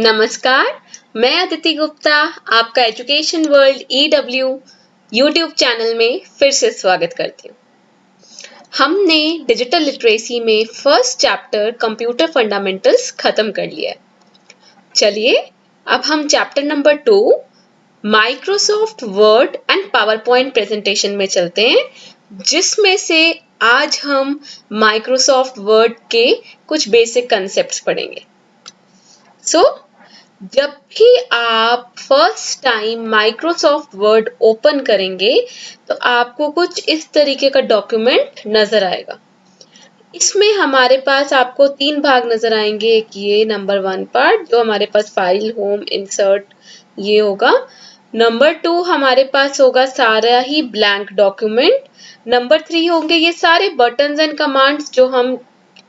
नमस्कार, मैं अदिति गुप्ता आपका education world EW YouTube channel में फिर से स्वागत करती हूँ। हमने डिजिटल लिटरेसी में फर्स्ट चैप्टर कंप्यूटर फंडामेंटल्स खत्म कर लिया है। चलिए अब हम chapter number 2 Microsoft word and power point presentation में चलते हैं, जिसमें से आज हम माइक्रोसॉफ्ट वर्ड के कुछ बेसिक कंसेप्ट्स पढ़ेंगे। जब भी आप first time Microsoft word open करेंगे तो आपको कुछ इस तरीके का डॉक्यूमेंट नजर आएगा। इसमें हमारे पास आपको 3 भाग नजर आएंगे। एक ये नंबर 1 पार्ट जो हमारे पास फाइल, होम, इंसर्ट ये होगा। नंबर 2 हमारे पास होगा सारा ही ब्लैंक डॉक्यूमेंट। नंबर 3 होंगे ये सारे बटन्स एंड कमांड्स जो हम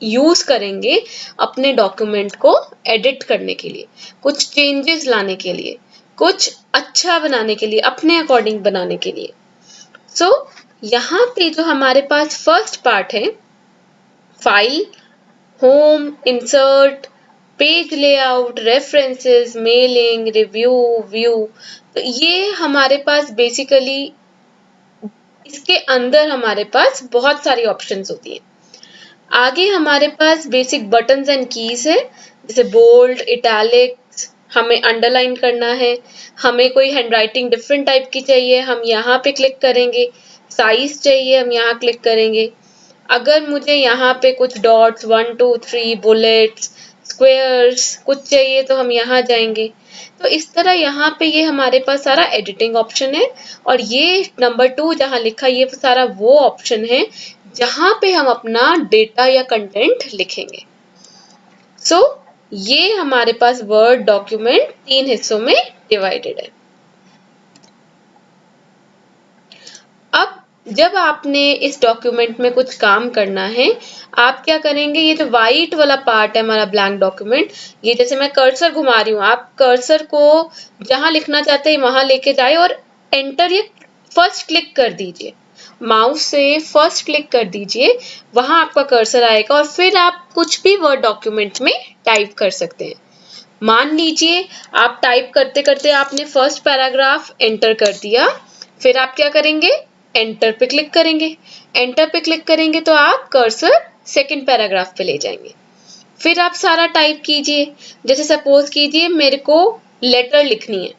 यूज करेंगे अपने डॉक्यूमेंट को एडिट करने के लिए, कुछ चेंजेस लाने के लिए, कुछ अच्छा बनाने के लिए, अपने अकॉर्डिंग बनाने के लिए। यहाँ पे जो हमारे पास फर्स्ट पार्ट है file, home, insert, page layout, references, mailing, review, view, तो ये हमारे पास बेसिकली इसके अंदर हमारे पास बहुत सारी ऑप्शंस होती हैं। आगे हमारे पास बेसिक बटन्स एंड कीज है, जैसे बोल्ड, इटैलिक्स, हमें अंडरलाइन करना है, हमें कोई हैंडराइटिंग डिफरेंट टाइप की चाहिए, हम यहाँ पे क्लिक करेंगे, साइज चाहिए, हम यहाँ क्लिक करेंगे। अगर मुझे यहाँ पे कुछ डॉट्स 1 2 3 बुलेट्स, स्क्वायर्स कुछ चाहिए तो हम यहाँ जाएंगे। तो इस तरह यहाँ पे ये हमारे पास सारा एडिटिंग ऑप्शन है, और ये नंबर 2 जहाँ लिखा ये सारा वो ऑप्शन है जहाँ पे हम अपना डेटा या कंटेंट लिखेंगे। ये हमारे पास वर्ड डॉक्यूमेंट 3 हिस्सों में डिवाइडेड है। अब जब आपने इस डॉक्यूमेंट में कुछ काम करना है, आप क्या करेंगे, ये जो व्हाइट वाला पार्ट है हमारा ब्लैंक डॉक्यूमेंट, ये जैसे मैं कर्सर घुमा रही हूँ, आप कर्सर को जहां लिखना चाहते हैं वहां लेके जाए और एंटर ये फर्स्ट क्लिक कर दीजिए। माउस से फर्स्ट क्लिक कर दीजिए, वहां आपका कर्सर आएगा और फिर आप कुछ भी वर्ड डॉक्यूमेंट में टाइप कर सकते हैं। मान लीजिए आप टाइप करते करते आपने फर्स्ट पैराग्राफ एंटर कर दिया, फिर आप क्या करेंगे, एंटर पे क्लिक करेंगे। एंटर पे क्लिक करेंगे तो आप कर्सर सेकंड पैराग्राफ पे ले जाएंगे। फिर आप सारा टाइप कीजिए। जैसे सपोज कीजिए मेरे को लेटर लिखनी है,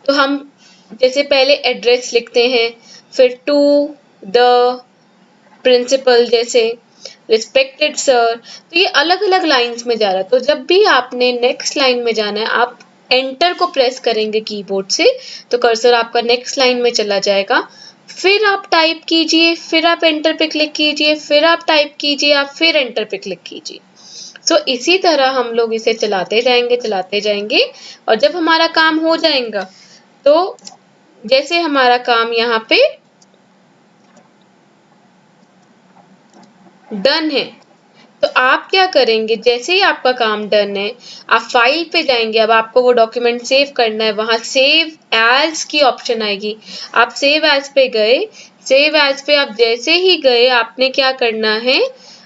तो हम जैसे पहले एड्रेस लिखते हैं, फिर टू द प्रिंसिपल, जैसे रिस्पेक्टेड सर, तो ये अलग अलग लाइंस में जा रहा है। तो जब भी आपने नेक्स्ट लाइन में जाना है, आप एंटर को प्रेस करेंगे कीबोर्ड से, तो कर्सर आपका नेक्स्ट लाइन में चला जाएगा। फिर आप टाइप कीजिए, फिर आप एंटर पे क्लिक कीजिए, फिर आप टाइप कीजिए, आप फिर एंटर पे क्लिक कीजिए। इसी तरह हम लोग इसे चलाते जाएंगे, और जब हमारा काम हो जाएगा तो जैसे हमारा काम यहाँ पे डन है, तो आप क्या करेंगे, जैसे ही आपका काम डन है, आप फाइल पे जाएंगे। अब आपको वो डॉक्यूमेंट सेव करना है, वहां सेव एज की ऑप्शन आएगी, आप सेव एज पे गए। सेव एज पे आप जैसे ही गए, आपने क्या करना है,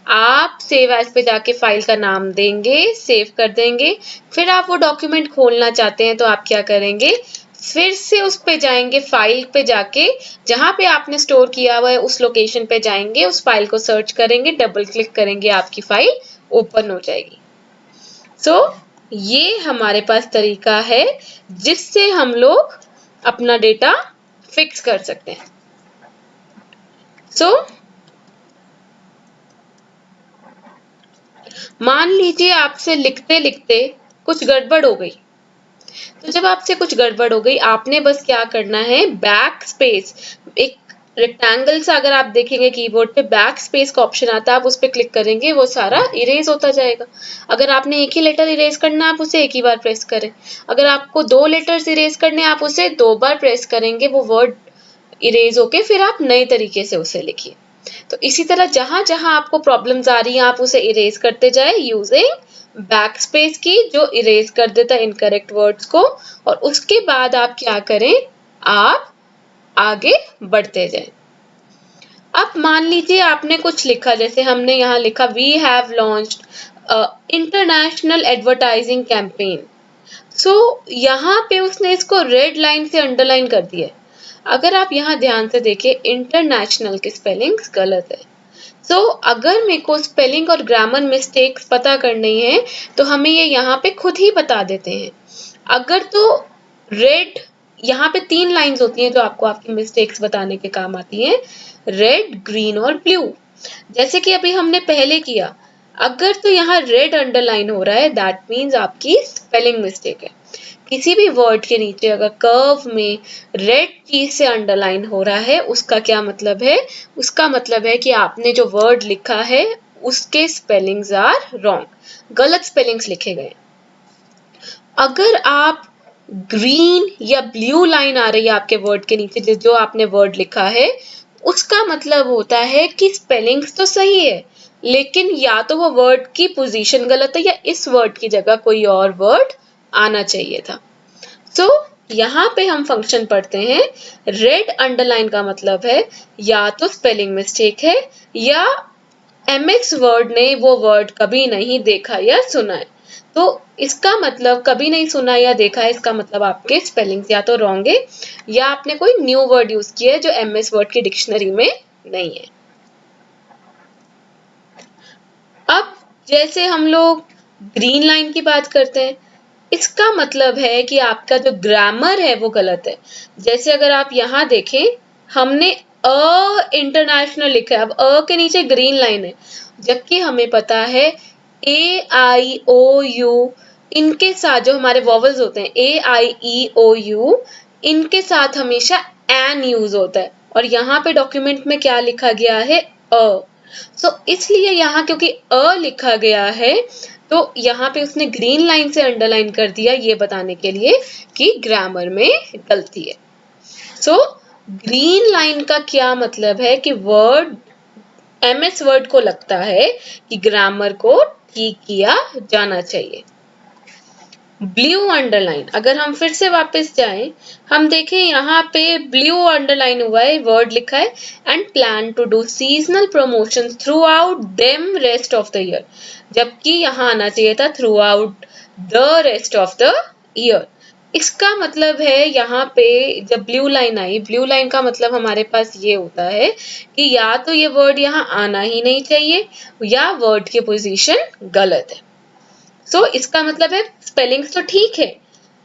आप सेव एज पे जाके फाइल का नाम देंगे, सेव कर देंगे। फिर आप वो डॉक्यूमेंट खोलना चाहते हैं तो आप क्या करेंगे, फिर से उस पे जाएंगे, फाइल पे जाके जहां पे आपने स्टोर किया हुआ है उस लोकेशन पे जाएंगे, उस फाइल को सर्च करेंगे, डबल क्लिक करेंगे, आपकी फाइल ओपन हो जाएगी। ये हमारे पास तरीका है जिससे हम लोग अपना डेटा फिक्स कर सकते हैं। मान लीजिए आपसे लिखते लिखते कुछ गड़बड़ हो गई, तो जब आपसे कुछ गड़बड़ हो गई, आपने बस क्या करना है, बैक स्पेस, एक रेक्टेंगल सा अगर आप देखेंगे कीबोर्ड पे बैक स्पेस का ऑप्शन आता है, आप उस पर क्लिक करेंगे, वो सारा इरेज होता जाएगा। अगर आपने एक ही लेटर इरेज करना है, आप उसे एक ही बार प्रेस करें। अगर आपको 2 लेटर्स इरेज करने, आप उसे 2 बार प्रेस करेंगे, वो वर्ड इरेज होके फिर आप नए तरीके से उसे लिखिए। तो इसी तरह जहां जहां आपको प्रॉब्लम्स आ रही हैं, आप उसे इरेज करते जाए यूजिंग बैक स्पेस की, जो इरेज कर देता है इनकरेक्ट वर्ड्स को। और उसके बाद आप क्या करें, आप आगे बढ़ते जाएं। अब मान लीजिए आपने कुछ लिखा, जैसे हमने यहाँ लिखा we have launched international advertising campaign. यहाँ पे उसने इसको रेड लाइन से अंडरलाइन कर दिया है। अगर आप यहाँ ध्यान से देखें, इंटरनेशनल की स्पेलिंग्स गलत है। अगर मेरे को स्पेलिंग और ग्रामर मिस्टेक्स पता करनी है तो हमें ये यहाँ पे खुद ही बता देते हैं। अगर तो रेड, यहाँ पे 3 लाइंस होती हैं जो आपको आपकी मिस्टेक्स बताने के काम आती हैं, रेड, ग्रीन और ब्लू। जैसे कि अभी हमने पहले किया, अगर तो यहाँ रेड अंडरलाइन हो रहा है, दैट मीन्स आपकी स्पेलिंग मिस्टेक है। किसी भी वर्ड के नीचे अगर कर्व में रेड चीज से अंडरलाइन हो रहा है, उसका क्या मतलब है? उसका मतलब है कि आपने जो वर्ड लिखा है उसके स्पेलिंग्स आर रॉन्ग, गलत स्पेलिंग्स लिखे गए। अगर आप ग्रीन या ब्लू लाइन आ रही है आपके वर्ड के नीचे जो आपने वर्ड लिखा है, उसका मतलब होता है कि स्पेलिंग्स तो सही है, लेकिन या तो वो वर्ड की पोजीशन गलत है या इस वर्ड की जगह कोई और वर्ड आना चाहिए था। यहाँ पे हम फंक्शन पढ़ते हैं, रेड अंडरलाइन का मतलब है या तो स्पेलिंग मिस्टेक है या एमएक्स वर्ड ने वो वर्ड कभी नहीं देखा या सुना है। तो इसका मतलब कभी नहीं सुना या देखा है, इसका मतलब आपके स्पेलिंग्स या तो रॉन्ग है या आपने कोई न्यू वर्ड यूज किया है जो एमएस वर्ड की डिक्शनरी में नहीं है। अब जैसे हम लोग ग्रीन लाइन की बात करते हैं, इसका मतलब है कि आपका जो ग्रामर है वो गलत है। जैसे अगर आप यहाँ देखें, हमने इंटरनेशनल लिखा है, अब के नीचे ग्रीन लाइन है, जबकि हमें पता है ए आई ओ यू, इनके साथ जो हमारे वॉवल्स होते हैं ए आई ई ओ यू, इनके साथ हमेशा एन यूज होता है, और यहाँ पे डॉक्यूमेंट में क्या लिखा गया है? इसलिए यहाँ क्योंकि लिखा गया है, तो यहाँ पे उसने ग्रीन लाइन से अंडरलाइन कर दिया ये बताने के लिए कि ग्रामर में गलती है। ग्रीन लाइन का क्या मतलब है कि वर्ड, एमएस वर्ड को लगता है कि ग्रामर को ठीक किया जाना चाहिए। ब्लू अंडरलाइन, अगर हम फिर से वापस जाएं, हम देखें यहाँ पे ब्लू अंडरलाइन हुआ है, वर्ड लिखा है and plan to do seasonal promotion throughout them rest of the year, जबकि यहाँ आना चाहिए था throughout the rest of the year. इसका मतलब है यहाँ पे जब ब्लू लाइन आई, ब्लू लाइन का मतलब हमारे पास ये होता है कि या तो ये वर्ड यहाँ आना ही नहीं चाहिए या वर्ड की पोजीशन गलत है। इसका मतलब है स्पेलिंग्स तो ठीक है,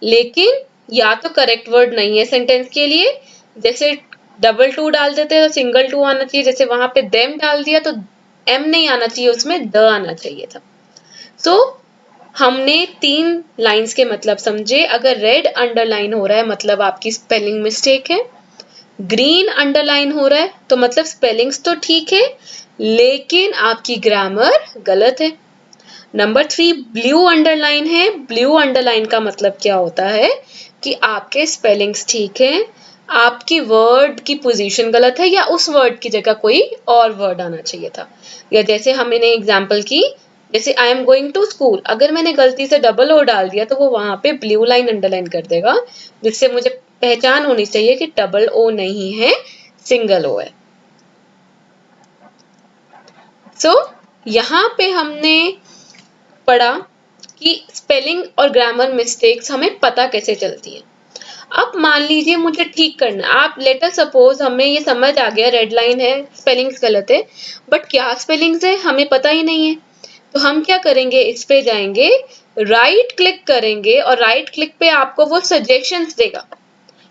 लेकिन या तो करेक्ट वर्ड नहीं है सेंटेंस के लिए, जैसे डबल टू डाल देते हैं तो सिंगल टू आना चाहिए, जैसे वहां पे देम डाल दिया तो एम नहीं आना चाहिए, उसमें द आना चाहिए था। हमने 3 लाइंस के मतलब समझे। अगर रेड अंडरलाइन हो रहा है मतलब आपकी स्पेलिंग मिस्टेक है, ग्रीन अंडरलाइन हो रहा है तो मतलब स्पेलिंग्स तो ठीक है लेकिन आपकी ग्रामर गलत है। नंबर 3 ब्लू अंडरलाइन है, ब्लू अंडरलाइन का मतलब क्या होता है कि आपके स्पेलिंग्स ठीक हैं, आपकी वर्ड की पोजीशन गलत है या उस वर्ड की जगह कोई और वर्ड आना चाहिए था। या जैसे हमने एग्जांपल की, जैसे I am going to school, अगर मैंने गलती से डबल ओ डाल दिया तो वो वहां पे ब्लू लाइन अंडरलाइन कर देगा, जिससे मुझे पहचान होनी चाहिए कि डबल ओ नहीं है, सिंगल ओ है। यहाँ पे हमने पढ़ा कि स्पेलिंग और ग्रामर मिस्टेक्स हमें पता कैसे चलती हैं। अब मान लीजिए मुझे ठीक करना, आप लेटर सपोज हमें ये समझ आ गया रेड लाइन है, स्पेलिंग्स गलत है, बट क्या स्पेलिंग्स है हमें पता ही नहीं है। तो हम क्या करेंगे, इस पे जाएंगे, राइट क्लिक करेंगे और राइट क्लिक पे आपको वो सजेशंस देगा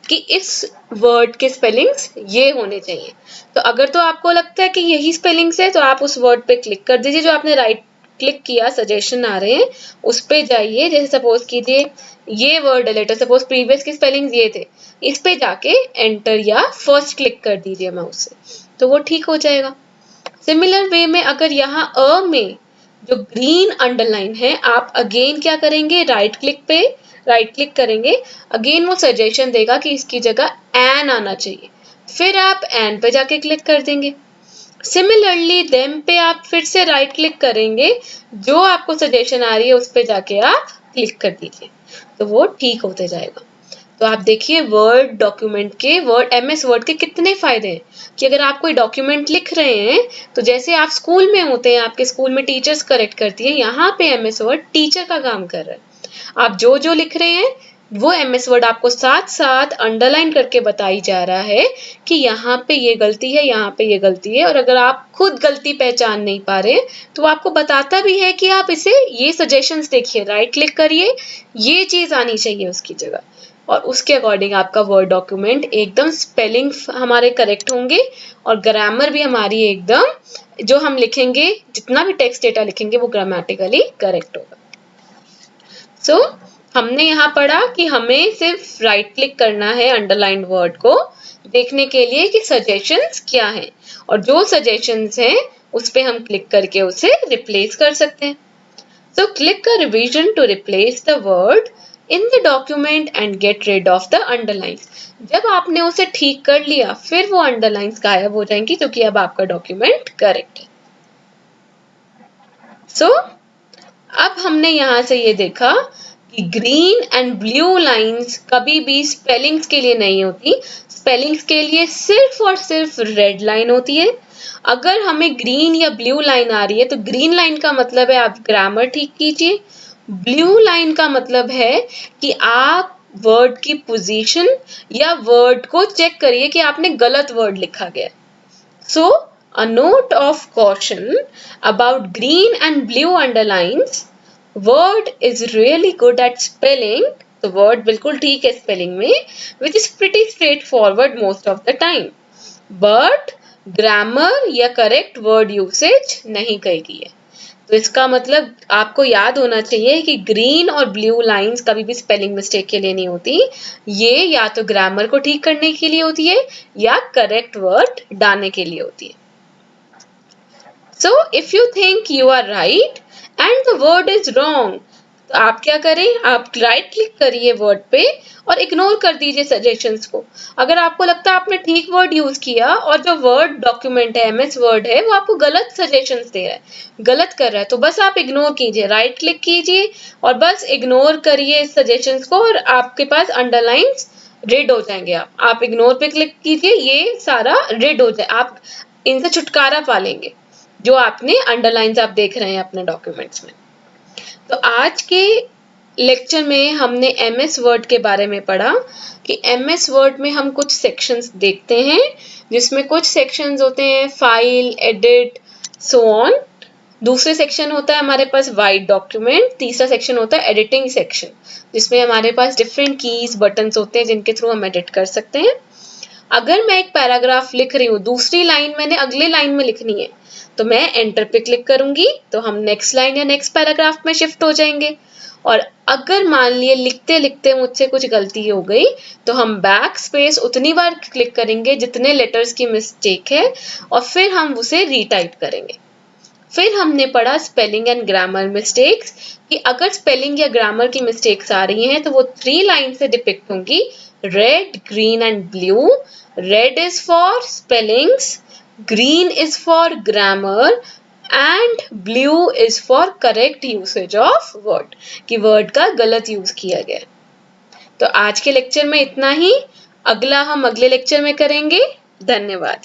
कि इस वर्ड के स्पेलिंग्स ये होने चाहिए। तो अगर तो आपको लगता है कि यही स्पेलिंग्स है तो आप उस वर्ड पे क्लिक कर दीजिए जो आपने राइट क्लिक किया, सजेशन आ रहे हैं उस पे जाइए। जैसे सपोज कीजिए ये वर्ड है लेटर, सपोज प्रीवियस के स्पेलिंग्स ये थे, इस पे जाके एंटर या फर्स्ट क्लिक कर दीजिए माउस से, तो वो ठीक हो जाएगा। सिमिलर वे में अगर यहाँ में जो ग्रीन अंडरलाइन है, आप अगेन क्या करेंगे, राइट क्लिक करेंगे, अगेन वो सजेशन देगा कि इसकी जगह एन आना चाहिए, फिर आप एन पे जाके क्लिक कर देंगे। सिमिलरली देम पे आप फिर से राइट क्लिक करेंगे, जो आपको सजेशन आ रही है उस पे जाके आप क्लिक कर दीजिए, तो वो ठीक होते जाएगा। तो आप देखिए वर्ड डॉक्यूमेंट के, वर्ड एमएस वर्ड के कितने फायदे हैं कि अगर आप कोई डॉक्यूमेंट लिख रहे हैं तो जैसे आप स्कूल में होते हैं, आपके स्कूल में टीचर्स करेक्ट करती है, यहाँ पे एमएस वर्ड टीचर का काम कर रहा है। आप जो जो लिख रहे हैं वो एमएस वर्ड आपको साथ साथ अंडरलाइन करके बताई जा रहा है कि यहाँ पे ये गलती है, यहाँ पे ये गलती है। और अगर आप खुद गलती पहचान नहीं पा रहे तो वो आपको बताता भी है कि आप इसे ये सजेशंस देखिए, राइट क्लिक करिए, ये चीज आनी चाहिए उसकी जगह, और उसके अकॉर्डिंग आपका वर्ड डॉक्यूमेंट एकदम स्पेलिंग हमारे करेक्ट होंगे और ग्रामर भी हमारी एकदम जो हम लिखेंगे, जितना भी टेक्स्ट डेटा लिखेंगे वो ग्रामेटिकली करेक्ट होगा। सो हमने यहाँ पढ़ा कि हमें सिर्फ राइट क्लिक करना है अंडरलाइंड वर्ड को देखने के लिए कि सजेशंस क्या हैं, और जो सजेशंस हैं उस पे हम क्लिक करके उसे रिप्लेस कर सकते हैं। So click a revision to replace the word in the document and get rid of the underlines. जब आपने उसे ठीक कर लिया फिर वो underlines गायब हो जाएंगी क्योंकि अब आपका डॉक्यूमेंट करेक्ट है। So अब हमने यहाँ से ये देखा कि ग्रीन एंड ब्लू लाइंस कभी भी स्पेलिंग्स के लिए नहीं होती, स्पेलिंग्स के लिए सिर्फ और सिर्फ रेड लाइन होती है। अगर हमें ग्रीन या ब्लू लाइन आ रही है तो ग्रीन लाइन का मतलब है आप ग्रामर ठीक कीजिए, ब्लू लाइन का मतलब है कि आप वर्ड की पोजीशन या वर्ड को चेक करिए कि आपने गलत वर्ड लिखा गया। So a note of caution about green and blue underlines. Word is really good at spelling. तो word बिल्कुल ठीक है spelling में, which is pretty straightforward most of the time. But grammar या correct word usage नहीं कही है। तो इसका मतलब आपको याद होना चाहिए कि ग्रीन और ब्लू लाइंस कभी भी स्पेलिंग मिस्टेक के लिए नहीं होती, ये या तो ग्रामर को ठीक करने के लिए होती है या करेक्ट वर्ड डालने के लिए होती है। So if you think you are right and the word is wrong, तो आप क्या करें, आप राइट क्लिक करिए वर्ड पे और इग्नोर कर दीजिए सजेशंस को। अगर आपको लगता है आपने ठीक वर्ड यूज किया और जो वर्ड डॉक्यूमेंट है, एमएस वर्ड है, वो आपको गलत सजेशंस दे रहा है, गलत कर रहा है, तो बस आप इग्नोर कीजिए, राइट क्लिक कीजिए और बस इग्नोर करिए इस सजेशंस को और आपके पास अंडरलाइंस रेड हो जाएंगे। आप इग्नोर पे क्लिक कीजिए, ये सारा रेड हो जाए, आप इनसे छुटकारा पा लेंगे जो आपने अंडरलाइंस आप देख रहे हैं अपने डॉक्यूमेंट्स में। तो आज के लेक्चर में हमने एमएस वर्ड के बारे में पढ़ा कि एमएस वर्ड में हम कुछ सेक्शंस देखते हैं, जिसमें कुछ सेक्शंस होते हैं फाइल, एडिट, सो ऑन। दूसरे सेक्शन होता है हमारे पास वाइड डॉक्यूमेंट, तीसरा सेक्शन होता है एडिटिंग सेक्शन, जिसमें हमारे पास डिफरेंट कीज, बटन्स होते हैं जिनके थ्रू हम एडिट कर सकते हैं। अगर मैं एक पैराग्राफ लिख रही हूँ, दूसरी लाइन मैंने अगले लाइन में लिखनी है, तो मैं एंटर पे क्लिक करूंगी तो हम नेक्स्ट लाइन या नेक्स्ट पैराग्राफ में शिफ्ट हो जाएंगे। और अगर मान लिए लिखते लिखते मुझसे कुछ गलती हो गई तो हम बैक स्पेस उतनी बार क्लिक करेंगे जितने लेटर्स की मिस्टेक है और फिर हम उसे रीटाइप करेंगे। फिर हमने पढ़ा स्पेलिंग एंड ग्रामर मिस्टेक्स कि अगर स्पेलिंग या ग्रामर की मिस्टेक्स आ रही हैं तो वो 3 लाइन से डिपिक्ट होंगी, red, green and blue. Red is for spellings, green is for grammar and blue is for correct usage of word, कि word का गलत यूज किया गया। तो आज के लेक्चर में इतना ही, अगला हम अगले लेक्चर में करेंगे। धन्यवाद।